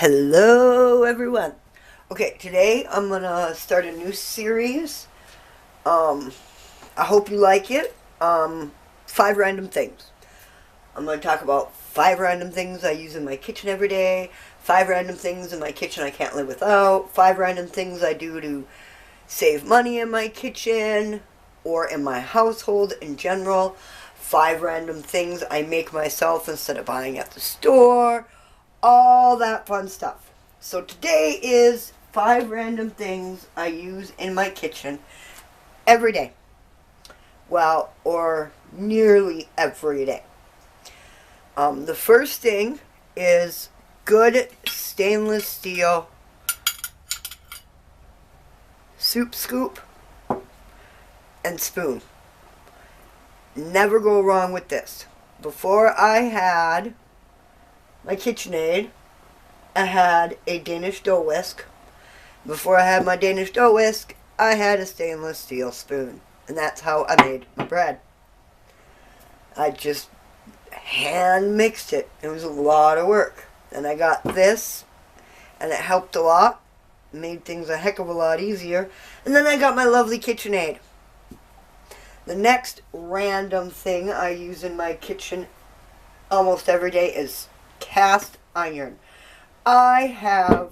Hello everyone. Okay, today I'm gonna start a new series. I hope you like it. 5 random things. I'm gonna talk about 5 random things I use in my kitchen every day, 5 random things in my kitchen I can't live without, 5 random things I do to save money in my kitchen or in my household in general, 5 random things I make myself instead of buying at the store, all that fun stuff. So today is 5 random things I use in my kitchen every day. Well, or nearly every day. The first thing is good stainless steel soup scoop and spoon. Never go wrong with this. Before I had my KitchenAid, I had a Danish dough whisk. Before I had my Danish dough whisk, I had a stainless steel spoon. And that's how I made my bread. I just hand mixed it. It was a lot of work. And I got this, and it helped a lot. Made things a heck of a lot easier. And then I got my lovely KitchenAid. The next random thing I use in my kitchen almost every day is cast iron. I have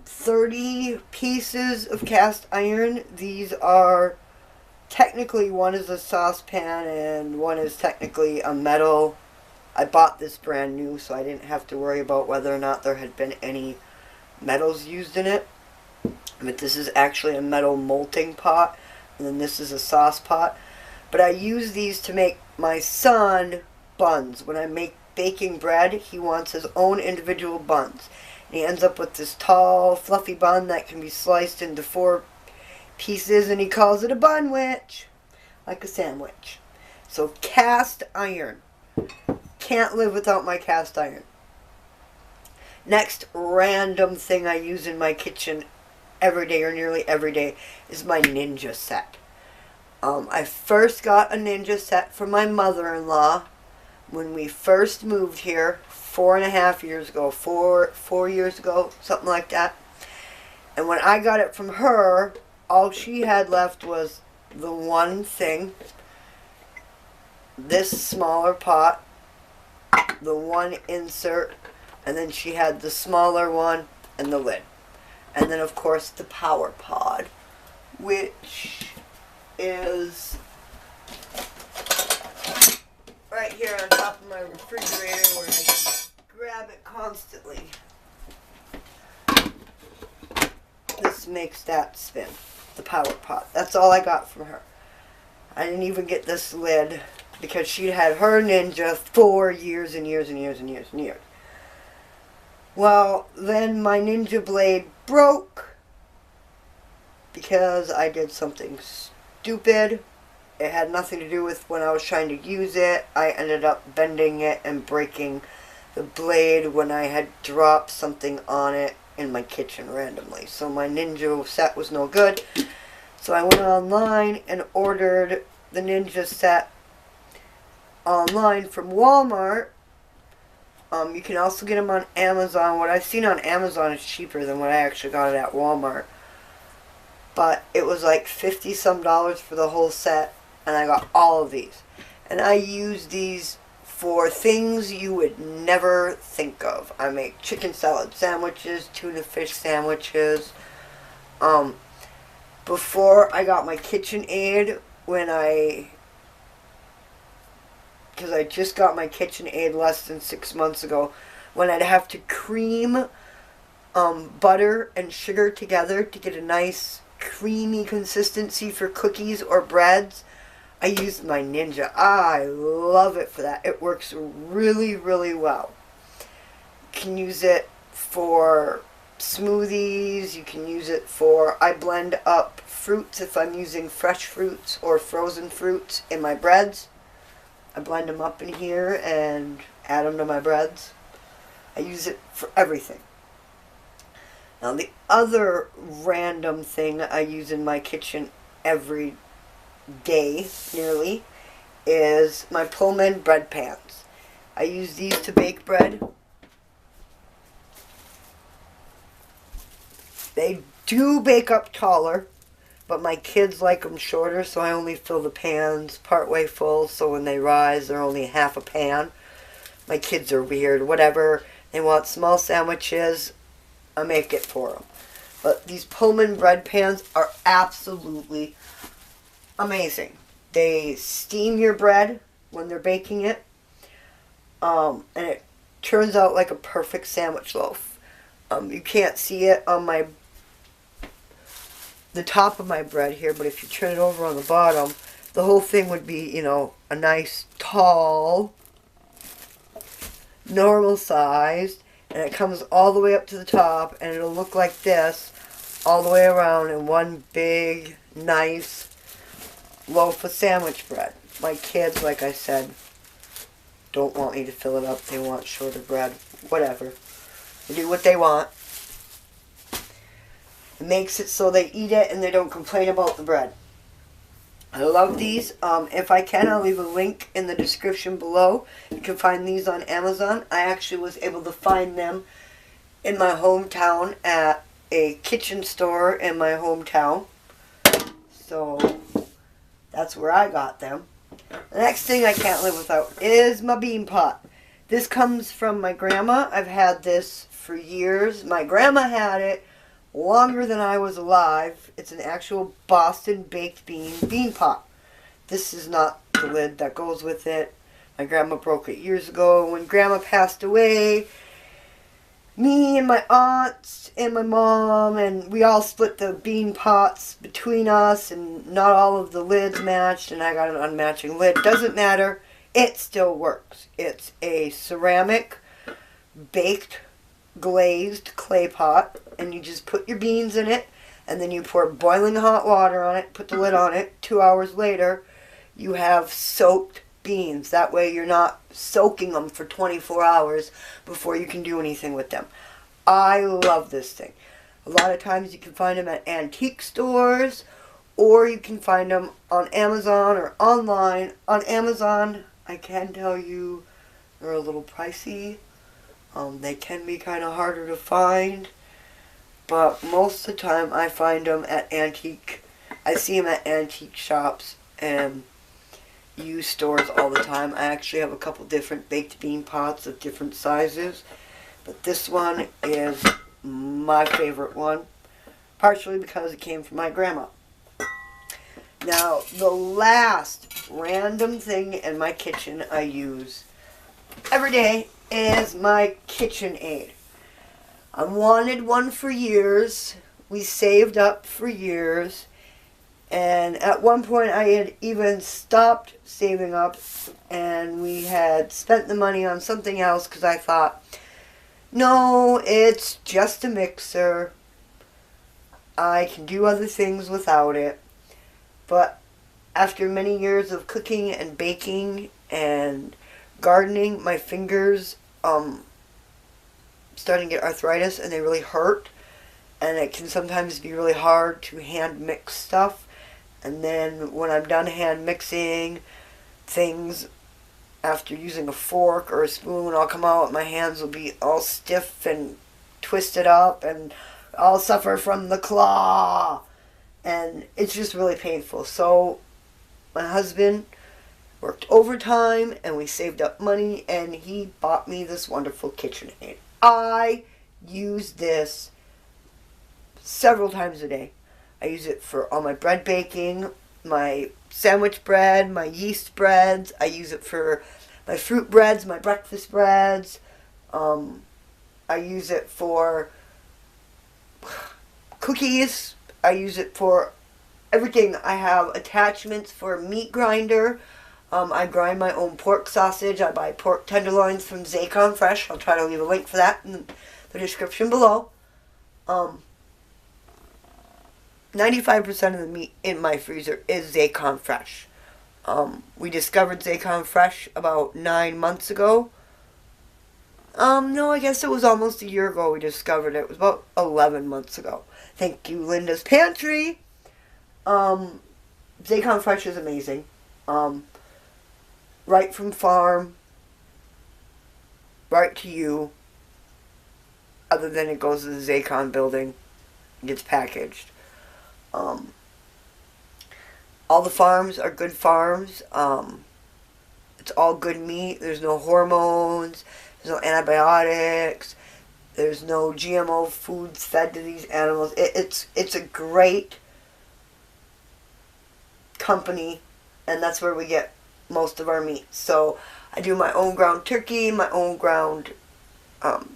30 pieces of cast iron. These are technically, one is a saucepan and one is technically a metal. I bought this brand new, so I didn't have to worry about whether or not there had been any metals used in it. But this is actually a metal molting pot, and then this is a sauce pot. But I use these to make my son buns. When I make baking bread, he wants his own individual buns. And he ends up with this tall, fluffy bun that can be sliced into 4 pieces, and he calls it a bunwich, like a sandwich. So cast iron. Can't live without my cast iron. Next random thing I use in my kitchen every day or nearly every day is my Ninja set. I first got a Ninja set from my mother-in-law when we first moved here 4.5 years ago, 4 years ago, something like that. And when I got it from her, all she had left was the one thing, this smaller pot, the one insert, and then she had the smaller one and the lid. And then of course the power pod, which is right here on top of my refrigerator where I can grab it constantly. This makes that spin, the power pot. That's all I got from her. I didn't even get this lid because she had her Ninja for years and years and years and years and years. Well, then my Ninja blade broke because I did something stupid. It had nothing to do with when I was trying to use it. I ended up bending it and breaking the blade when I had dropped something on it in my kitchen randomly. So my Ninja set was no good. So I went online and ordered the Ninja set online from Walmart. You can also get them on Amazon. What I've seen on Amazon is cheaper than what I actually got it at Walmart. But it was like 50 some dollars for the whole set, and I got all of these. And I use these for things you would never think of. I make chicken salad sandwiches, tuna fish sandwiches. Before I got my KitchenAid, because I just got my KitchenAid less than 6 months ago, when I'd have to cream butter and sugar together to get a nice creamy consistency for cookies or breads, I used my Ninja. I love it for that. It works really, really well. You can use it for smoothies. You can use it for, I blend up fruits if I'm using fresh fruits or frozen fruits in my breads. I blend them up in here and add them to my breads. I use it for everything. Now the other random thing I use in my kitchen every day, nearly, is my Pullman Bread Pans. I use these to bake bread. They do bake up taller, but my kids like them shorter, so I only fill the pans partway full, so when they rise, they're only half a pan. My kids are weird. Whatever. They want small sandwiches, I make it for them. But these Pullman bread pans are absolutely amazing. They steam your bread when they're baking it, and it turns out like a perfect sandwich loaf. You can't see it on the top of my bread here, but if you turn it over on the bottom, the whole thing would be, you know, a nice tall, normal sized, and it comes all the way up to the top, and it'll look like this all the way around in one big, nice loaf of sandwich bread. My kids, like I said, don't want me to fill it up. They want shorter bread. Whatever. They do what they want. It makes it so they eat it and they don't complain about the bread. I love these. If I can, I'll leave a link in the description below. You can find these on Amazon. I actually was able to find them in my hometown at a kitchen store in my hometown. So that's where I got them. The next thing I can't live without is my bean pot. This comes from my grandma. I've had this for years. My grandma had it longer than I was alive. It's an actual Boston baked bean pot. This is not the lid that goes with it. My grandma broke it years ago. When grandma passed away, me and my aunts and my mom, and we all split the bean pots between us, and not all of the lids matched, and I got an unmatching lid. Doesn't matter. It still works. It's a ceramic baked glazed clay pot, and you just put your beans in it, and then you pour boiling hot water on it, put the lid on it. 2 hours later, you have soaked beans. That way you're not soaking them for 24 hours before you can do anything with them. I love this thing. A lot of times you can find them at antique stores, or you can find them on Amazon or online. On Amazon, I can tell you they're a little pricey. They can be kind of harder to find, but most of the time I find them at I see them at antique shops and used stores all the time. I actually have a couple different baked bean pots of different sizes, but this one is my favorite one, partially because it came from my grandma. Now, the last random thing in my kitchen I use every day is my KitchenAid. I wanted one for years. We saved up for years. And at one point I had even stopped saving up, and we had spent the money on something else because I thought, no, it's just a mixer. I can do other things without it. But after many years of cooking and baking and gardening, my fingers starting to get arthritis, and they really hurt. And it can sometimes be really hard to hand mix stuff. And then when I'm done hand mixing things, after using a fork or a spoon, I'll come out, my hands will be all stiff and twisted up, and I'll suffer from the claw. And it's just really painful. So my husband worked overtime, and we saved up money, and he bought me this wonderful KitchenAid. I use this several times a day. I use it for all my bread baking, my sandwich bread, my yeast breads. I use it for my fruit breads, my breakfast breads. I use it for cookies. I use it for everything. I have attachments for a meat grinder. I grind my own pork sausage. I buy pork tenderloins from Zaycon Fresh. I'll try to leave a link for that in the description below. 95% of the meat in my freezer is Zaycon Fresh. We discovered Zaycon Fresh about 9 months ago. No, I guess it was almost a year ago we discovered it. It was about 11 months ago. Thank you, Linda's Pantry. Zaycon Fresh is amazing. Right from farm, right to you. Other than it goes to the Zaycon building. gets packaged. All the farms are good farms. It's all good meat. There's no hormones. There's no antibiotics. There's no GMO foods fed to these animals. It's a great company, and that's where we get most of our meat. So I do my own ground turkey, my own ground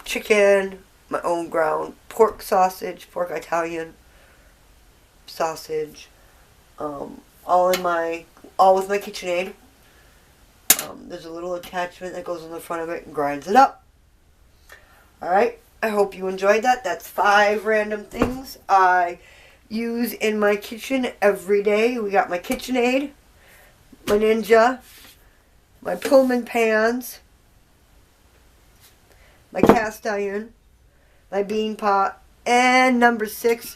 chicken, my own ground pork sausage, pork Italian sausage, all with my KitchenAid. There's a little attachment that goes on the front of it and grinds it up. Alright, I hope you enjoyed that. That's 5 random things I use in my kitchen every day. We got my KitchenAid, my Ninja, my Pullman pans, my cast iron, my bean pot, and number 6,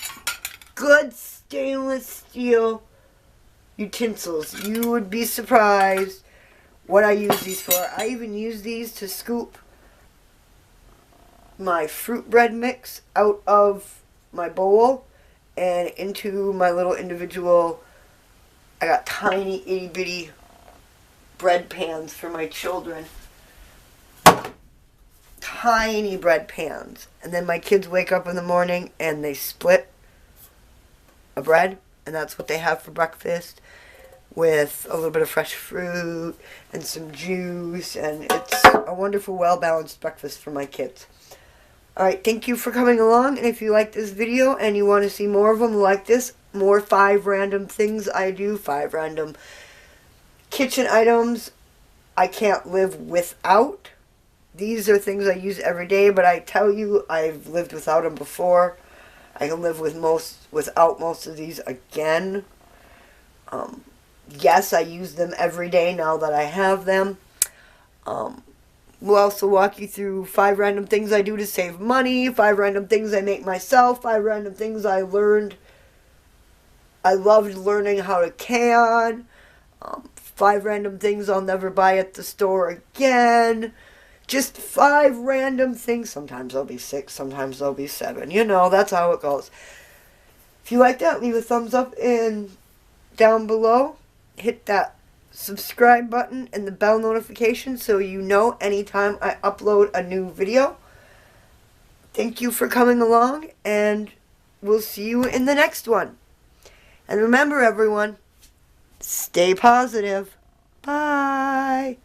good stainless steel utensils. You would be surprised what I use these for. I even use these to scoop my fruit bread mix out of my bowl and into my little individual, I got tiny itty bitty bread pans for my children. Tiny bread pans. And then my kids wake up in the morning and they split a bread, and that's what they have for breakfast, with a little bit of fresh fruit and some juice, and it's a wonderful, well-balanced breakfast for my kids. Alright, thank you for coming along, and if you like this video and you want to see more of them like this, more 5 random things I do, 5 random kitchen items I can't live without. These are things I use every day, but I tell you, I've lived without them before. I can live without most of these again. Yes, I use them every day now that I have them. We'll also walk you through 5 random things I do to save money, 5 random things I make myself, 5 random things I learned. I loved learning how to can. 5 random things I'll never buy at the store again. Just 5 random things. Sometimes there'll be 6, sometimes there'll be 7. You know, that's how it goes. If you like that, leave a thumbs up and down below. Hit that subscribe button and the bell notification so you know anytime I upload a new video. Thank you for coming along, and we'll see you in the next one. And remember, everyone, stay positive. Bye.